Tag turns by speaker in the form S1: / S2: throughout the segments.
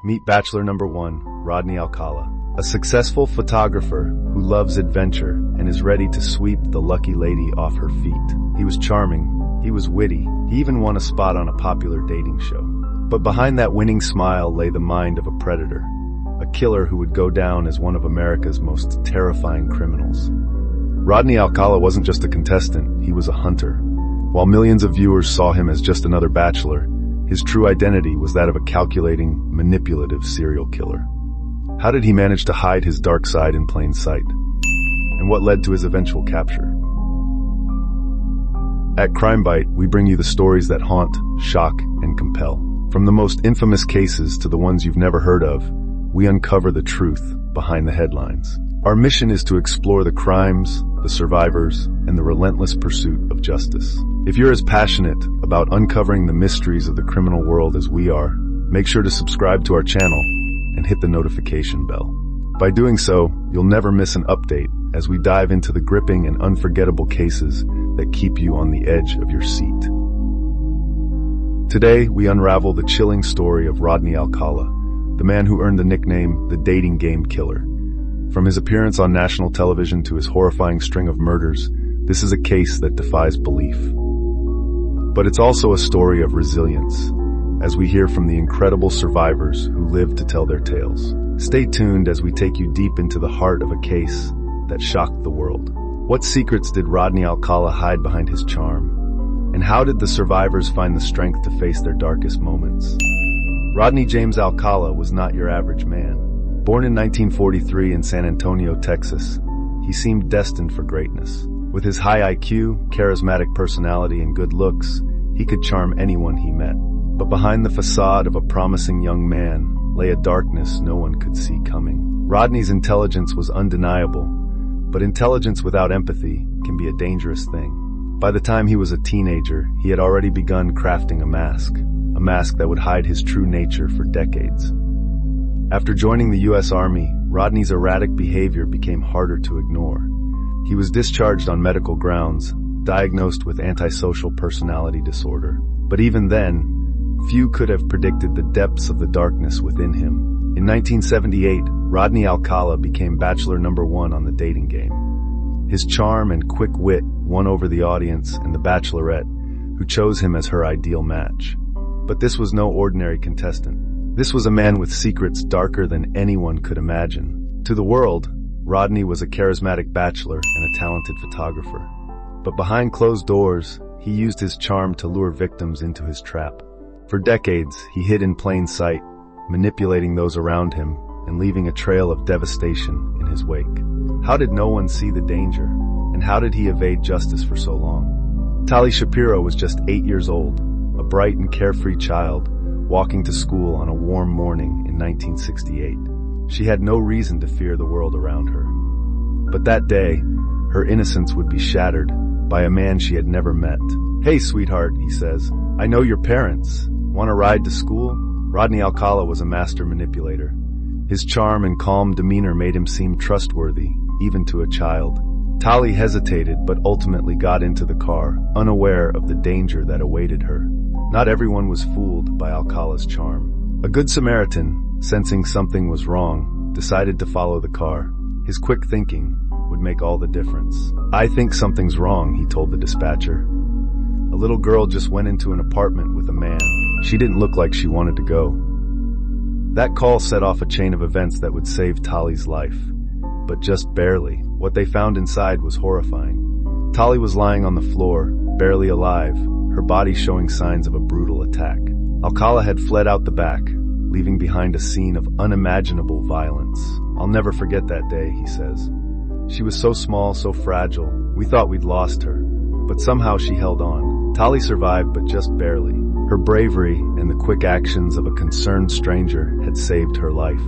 S1: Meet bachelor number 1, Rodney Alcala, a successful photographer who loves adventure and is ready to sweep the lucky lady off her feet. He was charming, he was witty, he even won a spot on a popular dating show. But behind that winning smile lay the mind of a predator, a killer who would go down as one of America's most terrifying criminals. Rodney Alcala wasn't just a contestant, he was a hunter. While millions of viewers saw him as just another bachelor, his true identity was that of a calculating, manipulative serial killer. How did he manage to hide his dark side in plain sight? And what led to his eventual capture? At CrimeByte, we bring you the stories that haunt, shock, and compel. From the most infamous cases to the ones you've never heard of, we uncover the truth behind the headlines. Our mission is to explore the crimes, the survivors, and the relentless pursuit of justice. If you're as passionate about uncovering the mysteries of the criminal world as we are, make sure to subscribe to our channel and hit the notification bell. By doing so, you'll never miss an update as we dive into the gripping and unforgettable cases that keep you on the edge of your seat. Today, we unravel the chilling story of Rodney Alcala, the man who earned the nickname the dating game killer. From his appearance on national television to his horrifying string of murders, this is a case that defies belief. But it's also a story of resilience, as we hear from the incredible survivors who lived to tell their tales. Stay tuned as we take you deep into the heart of a case that shocked the world. What secrets did Rodney Alcala hide behind his charm? And how did the survivors find the strength to face their darkest moments? Rodney James Alcala was not your average man. Born in 1943 in San Antonio, Texas, he seemed destined for greatness. With his high IQ, charismatic personality, and good looks, he could charm anyone he met. But behind the facade of a promising young man lay a darkness no one could see coming. Rodney's intelligence was undeniable, but intelligence without empathy can be a dangerous thing. By the time he was a teenager, he had already begun crafting a mask that would hide his true nature for decades. After joining the U.S. Army, Rodney's erratic behavior became harder to ignore. He was discharged on medical grounds, diagnosed with antisocial personality disorder. But even then, few could have predicted the depths of the darkness within him. In 1978, Rodney Alcala became bachelor number 1 on the dating game. His charm and quick wit won over the audience and the bachelorette, who chose him as her ideal match. But this was no ordinary contestant. This was a man with secrets darker than anyone could imagine. To the world, Rodney was a charismatic bachelor and a talented photographer. But behind closed doors, he used his charm to lure victims into his trap. For decades, he hid in plain sight, manipulating those around him and leaving a trail of devastation in his wake. How did no one see the danger? And how did he evade justice for so long? Tali Shapiro was just 8 years old, a bright and carefree child, walking to school on a warm morning in 1968. She had no reason to fear the world around her. But that day, her innocence would be shattered by a man she had never met. "Hey, sweetheart," he says, "I know your parents. Want a ride to school?" Rodney Alcala was a master manipulator. His charm and calm demeanor made him seem trustworthy, even to a child. Tali hesitated but ultimately got into the car, unaware of the danger that awaited her. Not everyone was fooled by Alcala's charm. A good Samaritan, sensing something was wrong, decided to follow the car. His quick thinking would make all the difference. "I think something's wrong," he told the dispatcher. "A little girl just went into an apartment with a man. She didn't look like she wanted to go." That call set off a chain of events that would save Tali's life. But just barely. What they found inside was horrifying. Tali was lying on the floor, barely alive, her body showing signs of a brutal attack. Alcala had fled out the back, leaving behind a scene of unimaginable violence. "I'll never forget that day," he says. "She was so small, so fragile. We thought we'd lost her. But somehow she held on." Tali survived, but just barely. Her bravery and the quick actions of a concerned stranger had saved her life.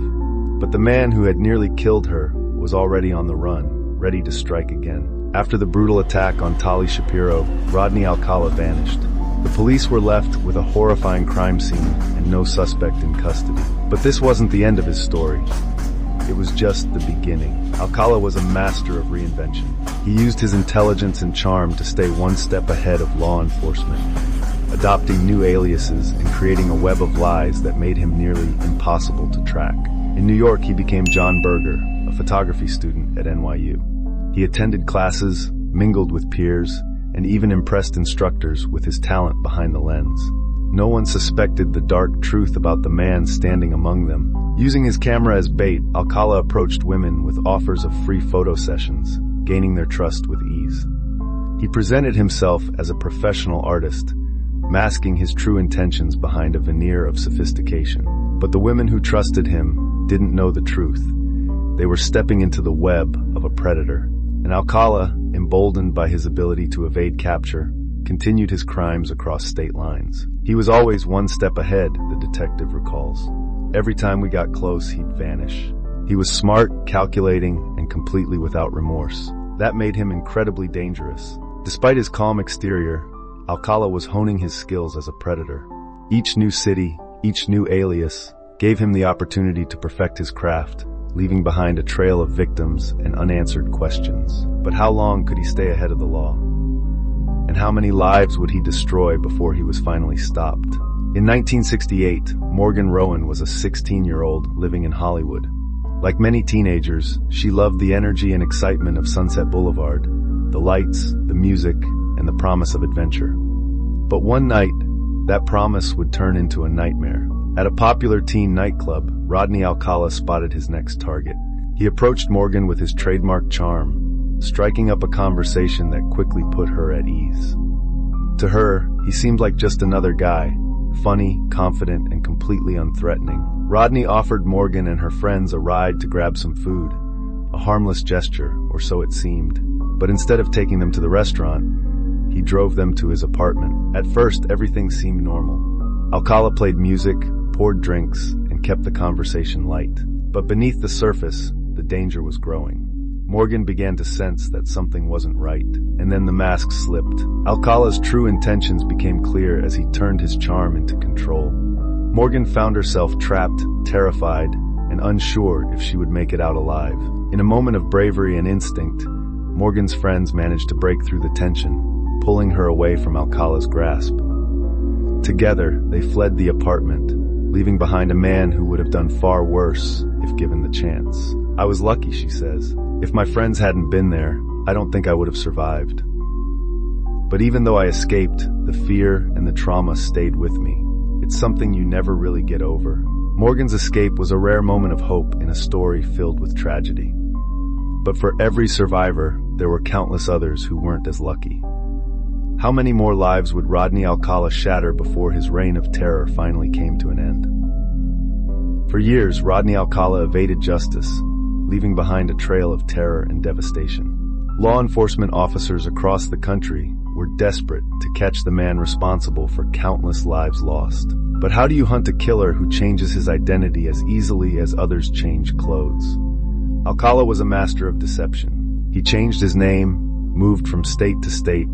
S1: But the man who had nearly killed her was already on the run, ready to strike again. After the brutal attack on Tali Shapiro, Rodney Alcala vanished. The police were left with a horrifying crime scene and no suspect in custody. But this wasn't the end of his story. It was just the beginning. Alcala was a master of reinvention. He used his intelligence and charm to stay one step ahead of law enforcement. adopting new aliases and creating a web of lies that made him nearly impossible to track. In New York, he became John Berger, a photography student at NYU. He attended classes, mingled with peers, and even impressed instructors with his talent behind the lens. No one suspected the dark truth about the man standing among them. Using his camera as bait, Alcala approached women with offers of free photo sessions, gaining their trust with ease. He presented himself as a professional artist, masking his true intentions behind a veneer of sophistication. But the women who trusted him didn't know the truth. They were stepping into the web of a predator. And Alcala, emboldened by his ability to evade capture, continued his crimes across state lines. He was always one step ahead, the detective recalls. Every time we got close, he'd vanish. He was smart, calculating, and completely without remorse. That made him incredibly dangerous. Despite his calm exterior, Alcala was honing his skills as a predator. Each new city, each new alias, gave him the opportunity to perfect his craft, leaving behind a trail of victims and unanswered questions. But how long could he stay ahead of the law? And how many lives would he destroy before he was finally stopped? In 1968, Morgan Rowan was a 16-year-old living in Hollywood. Like many teenagers, she loved the energy and excitement of Sunset Boulevard, the lights, the music, and the promise of adventure. But one night, that promise would turn into a nightmare. At a popular teen nightclub, Rodney Alcala spotted his next target. He approached Morgan with his trademark charm, striking up a conversation that quickly put her at ease. To her, he seemed like just another guy, funny, confident, and completely unthreatening. Rodney offered Morgan and her friends a ride to grab some food, a harmless gesture, or so it seemed. But instead of taking them to the restaurant, he drove them to his apartment. At first, everything seemed normal. Alcala played music, poured drinks, and kept the conversation light. But beneath the surface, the danger was growing. Morgan began to sense that something wasn't right, and then the mask slipped. Alcala's true intentions became clear as he turned his charm into control. Morgan found herself trapped, terrified, and unsure if she would make it out alive. In a moment of bravery and instinct, Morgan's friends managed to break through the tension, pulling her away from Alcala's grasp. Together, they fled the apartment, leaving behind a man who would have done far worse if given the chance. "I was lucky," she says. "If my friends hadn't been there, I don't think I would have survived. But even though I escaped, the fear and the trauma stayed with me. It's something you never really get over." Morgan's escape was a rare moment of hope in a story filled with tragedy. But for every survivor, there were countless others who weren't as lucky. How many more lives would Rodney Alcala shatter before his reign of terror finally came to an end? For years, Rodney Alcala evaded justice, leaving behind a trail of terror and devastation. Law enforcement officers across the country were desperate to catch the man responsible for countless lives lost. But how do you hunt a killer who changes his identity as easily as others change clothes? Alcala was a master of deception. He changed his name, moved from state to state,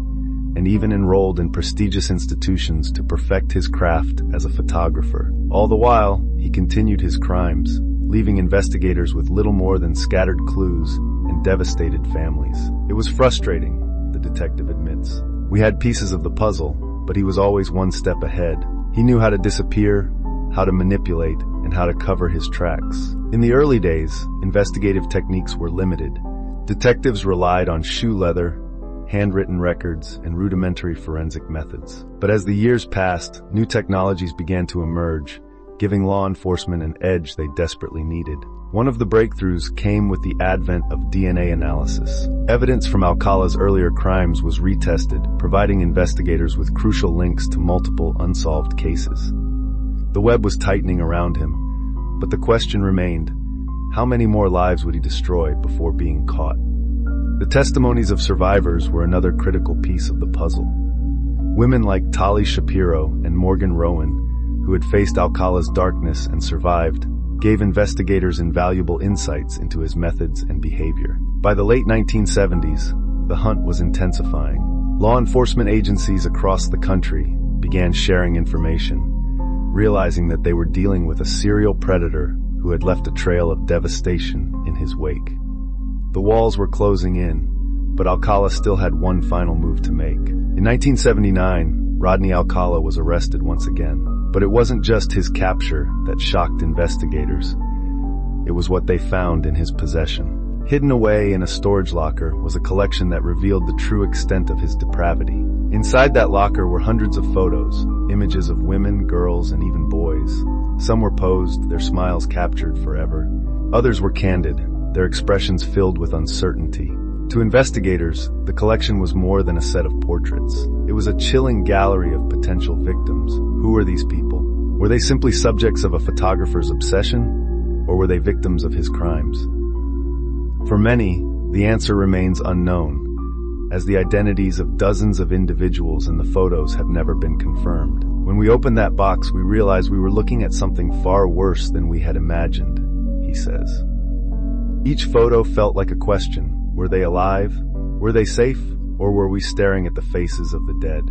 S1: and even enrolled in prestigious institutions to perfect his craft as a photographer. All the while, he continued his crimes, leaving investigators with little more than scattered clues and devastated families. It was frustrating, the detective admits. "We had pieces of the puzzle, but he was always one step ahead. He knew how to disappear, how to manipulate, and how to cover his tracks." In the early days, investigative techniques were limited. Detectives relied on shoe leather, handwritten records, and rudimentary forensic methods. But as the years passed, new technologies began to emerge, giving law enforcement an edge they desperately needed. One of the breakthroughs came with the advent of DNA analysis. Evidence from Alcala's earlier crimes was retested, providing investigators with crucial links to multiple unsolved cases. The web was tightening around him, but the question remained, how many more lives would he destroy before being caught? The testimonies of survivors were another critical piece of the puzzle. Women like Tali Shapiro and Morgan Rowan, who had faced Alcala's darkness and survived, gave investigators invaluable insights into his methods and behavior. By the late 1970s, the hunt was intensifying. Law enforcement agencies across the country began sharing information, realizing that they were dealing with a serial predator who had left a trail of devastation in his wake. The walls were closing in, but Alcala still had one final move to make. In 1979, Rodney Alcala was arrested once again. But it wasn't just his capture that shocked investigators. It was what they found in his possession. Hidden away in a storage locker was a collection that revealed the true extent of his depravity. Inside that locker were hundreds of photos, images of women, girls, and even boys. Some were posed, their smiles captured forever. Others were candid, their expressions filled with uncertainty. To investigators, the collection was more than a set of portraits. It was a chilling gallery of potential victims. Who were these people? Were they simply subjects of a photographer's obsession, or were they victims of his crimes? For many, the answer remains unknown, as the identities of dozens of individuals in the photos have never been confirmed. When we opened that box, we realized we were looking at something far worse than we had imagined, he says. Each photo felt like a question. Were they alive? Were they safe? Or were we staring at the faces of the dead?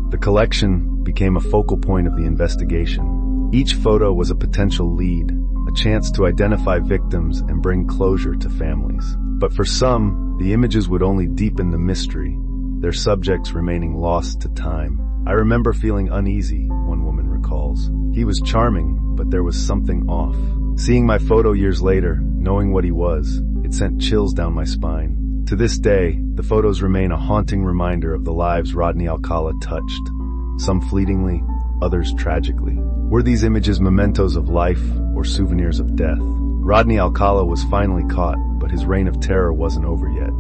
S1: The collection became a focal point of the investigation. Each photo was a potential lead, a chance to identify victims and bring closure to families. But for some, the images would only deepen the mystery, their subjects remaining lost to time. I remember feeling uneasy, one woman recalls. He was charming, but there was something off. Seeing my photo years later, knowing what he was, it sent chills down my spine. To this day, the photos remain a haunting reminder of the lives Rodney Alcala touched, some fleetingly, others tragically. Were these images mementos of life or souvenirs of death? Rodney Alcala was finally caught, but his reign of terror wasn't over yet.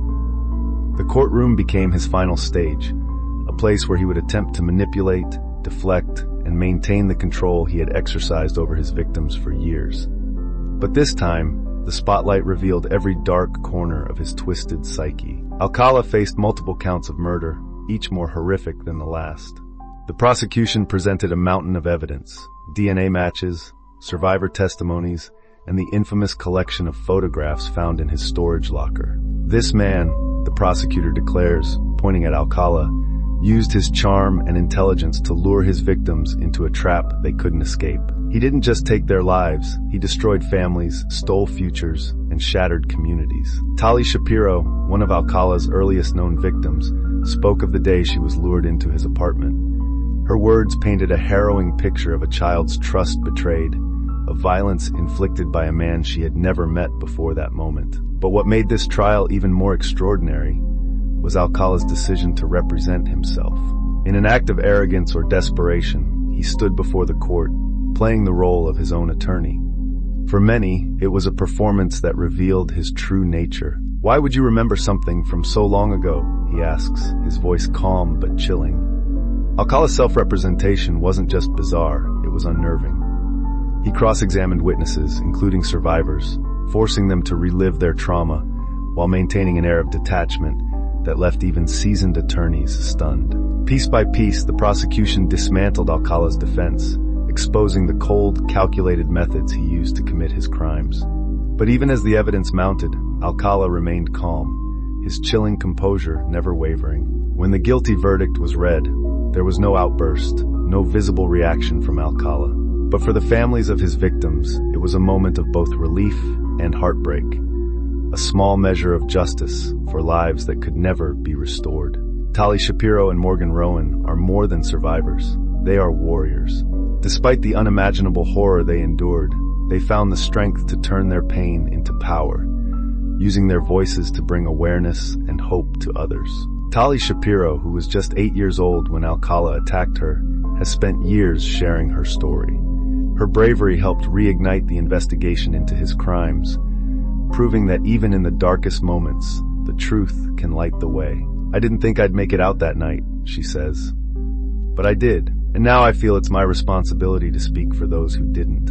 S1: The courtroom became his final stage, a place where he would attempt to manipulate, deflect, and maintain the control he had exercised over his victims for years. But this time, the spotlight revealed every dark corner of his twisted psyche. Alcala faced multiple counts of murder, each more horrific than the last. The prosecution presented a mountain of evidence: DNA matches, survivor testimonies, and the infamous collection of photographs found in his storage locker. This man, the prosecutor declares, pointing at Alcala, used his charm and intelligence to lure his victims into a trap they couldn't escape. He didn't just take their lives, he destroyed families, stole futures, and shattered communities. Tali Shapiro, one of Alcala's earliest known victims, spoke of the day she was lured into his apartment. Her words painted a harrowing picture of a child's trust betrayed, of violence inflicted by a man she had never met before that moment. But what made this trial even more extraordinary was Alcala's decision to represent himself. In an act of arrogance or desperation, he stood before the court, playing the role of his own attorney. For many, it was a performance that revealed his true nature. "Why would you remember something from so long ago?" he asks, his voice calm but chilling. Alcala's self-representation wasn't just bizarre, it was unnerving. He cross-examined witnesses, including survivors, forcing them to relive their trauma while maintaining an air of detachment that left even seasoned attorneys stunned. Piece by piece, the prosecution dismantled Alcala's defense, exposing the cold, calculated methods he used to commit his crimes. But even as the evidence mounted, Alcala remained calm, his chilling composure never wavering. When the guilty verdict was read, there was no outburst, no visible reaction from Alcala. But for the families of his victims, it was a moment of both relief and heartbreak, a small measure of justice for lives that could never be restored. Tali Shapiro and Morgan Rowan are more than survivors. They are warriors. Despite the unimaginable horror they endured, they found the strength to turn their pain into power, using their voices to bring awareness and hope to others. Tali Shapiro, who was just 8 years old when Alcala attacked her, has spent years sharing her story. Her bravery helped reignite the investigation into his crimes, proving that even in the darkest moments, the truth can light the way. "I didn't think I'd make it out that night," she says. "But I did, and now I feel it's my responsibility to speak for those who didn't."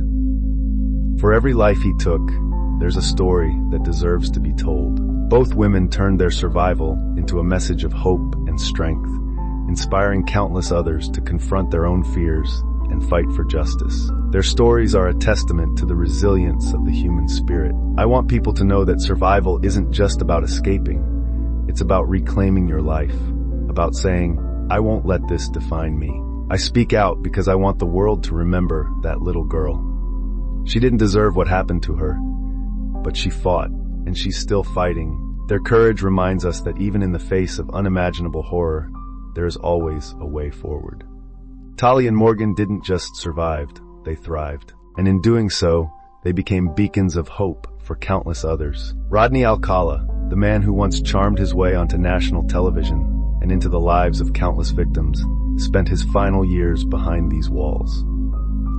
S1: For every life he took, there's a story that deserves to be told. Both women turned their survival into a message of hope and strength, inspiring countless others to confront their own fears and fight for justice. Their stories are a testament to the resilience of the human spirit. I want people to know that survival isn't just about escaping. It's about reclaiming your life, about saying, "I won't let this define me." I speak out because I want the world to remember that little girl. She didn't deserve what happened to her, but she fought, and she's still fighting. Their courage reminds us that even in the face of unimaginable horror, there is always a way forward. Tali and Morgan didn't just survive, they thrived. And in doing so, they became beacons of hope for countless others. Rodney Alcala, the man who once charmed his way onto national television and into the lives of countless victims, spent his final years behind these walls.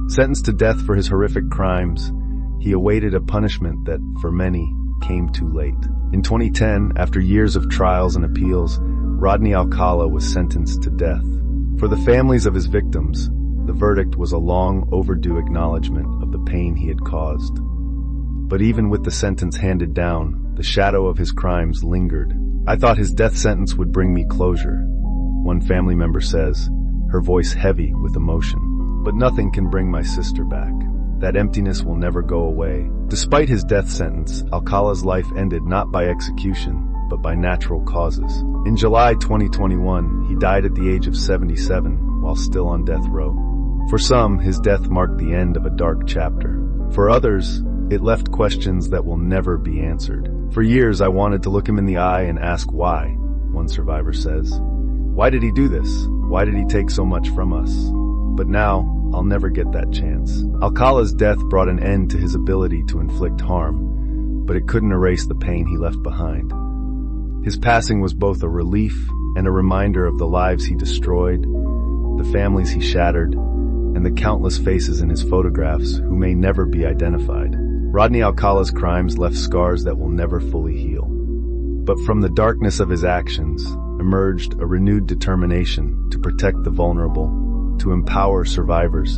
S1: Sentenced to death for his horrific crimes, he awaited a punishment that, for many, came too late. In 2010, after years of trials and appeals, Rodney Alcala was sentenced to death. For the families of his victims, the verdict was a long overdue acknowledgement of the pain he had caused. But even with the sentence handed down, the shadow of his crimes lingered. "I thought his death sentence would bring me closure," one family member says, her voice heavy with emotion. "But nothing can bring my sister back. That emptiness will never go away." Despite his death sentence, Alcala's life ended not by execution, but by natural causes. In July 2021, he died at the age of 77 while still on death row. For some, his death marked the end of a dark chapter. For others, it left questions that will never be answered. "For years, I wanted to look him in the eye and ask why," one survivor says. "Why did he do this? Why did he take so much from us? But now, I'll never get that chance." Alcala's death brought an end to his ability to inflict harm, but it couldn't erase the pain he left behind. His passing was both a relief and a reminder of the lives he destroyed, the families he shattered, and the countless faces in his photographs who may never be identified. Rodney Alcala's crimes left scars that will never fully heal. But from the darkness of his actions emerged a renewed determination to protect the vulnerable, to empower survivors,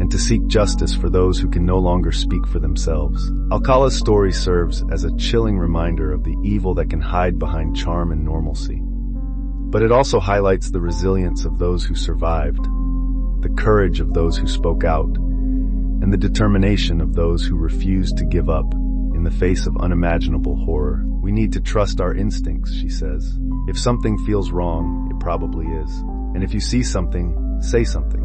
S1: and to seek justice for those who can no longer speak for themselves. Alcala's story serves as a chilling reminder of the evil that can hide behind charm and normalcy. But it also highlights the resilience of those who survived, the courage of those who spoke out, and the determination of those who refused to give up in the face of unimaginable horror. "We need to trust our instincts," she says. "If something feels wrong, it probably is. And if you see something, say something.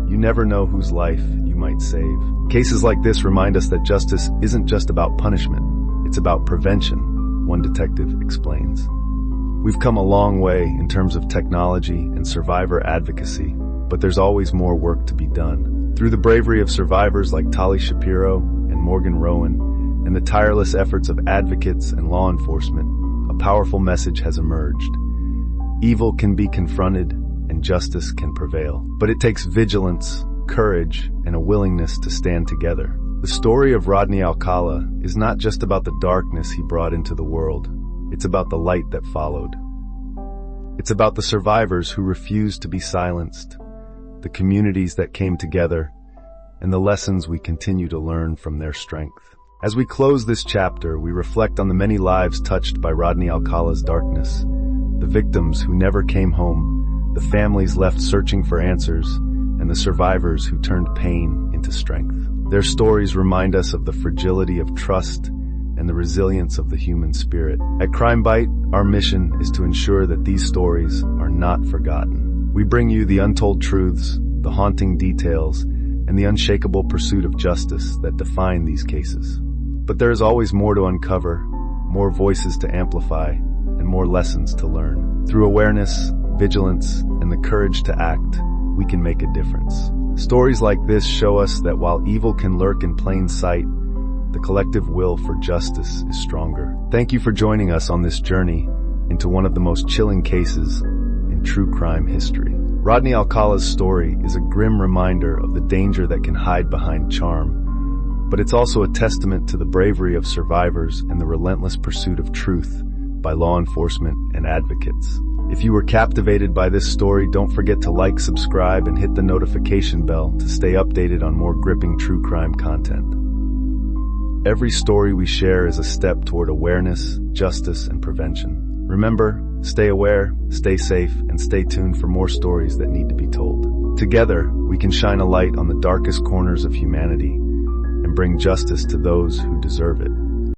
S1: You never know whose life you might save." Cases like this remind us that justice isn't just about punishment, it's about prevention, one detective explains. We've come a long way in terms of technology and survivor advocacy, but there's always more work to be done. Through the bravery of survivors like Tali Shapiro and Morgan Rowan, and the tireless efforts of advocates and law enforcement, a powerful message has emerged. Evil can be confronted, and justice can prevail. But it takes vigilance, courage, and a willingness to stand together. The story of Rodney Alcala is not just about the darkness he brought into the world. It's about the light that followed. It's about the survivors who refused to be silenced, the communities that came together, and the lessons we continue to learn from their strength. As we close this chapter, we reflect on the many lives touched by Rodney Alcala's darkness, the victims who never came home, the families left searching for answers, and the survivors who turned pain into strength. Their stories remind us of the fragility of trust and the resilience of the human spirit. At CrimeByte, our mission is to ensure that these stories are not forgotten. We bring you the untold truths, the haunting details, and the unshakable pursuit of justice that define these cases. But there is always more to uncover, more voices to amplify, and more lessons to learn. Through awareness, vigilance, and the courage to act, we can make a difference. Stories like this show us that while evil can lurk in plain sight, the collective will for justice is stronger. Thank you for joining us on this journey into one of the most chilling cases in true crime history. Rodney Alcala's story is a grim reminder of the danger that can hide behind charm, but it's also a testament to the bravery of survivors and the relentless pursuit of truth by law enforcement and advocates. If you were captivated by this story, don't forget to like, subscribe, and hit the notification bell to stay updated on more gripping true crime content. Every story we share is a step toward awareness, justice, and prevention. Remember, stay aware, stay safe, and stay tuned for more stories that need to be told. Together, we can shine a light on the darkest corners of humanity and bring justice to those who deserve it.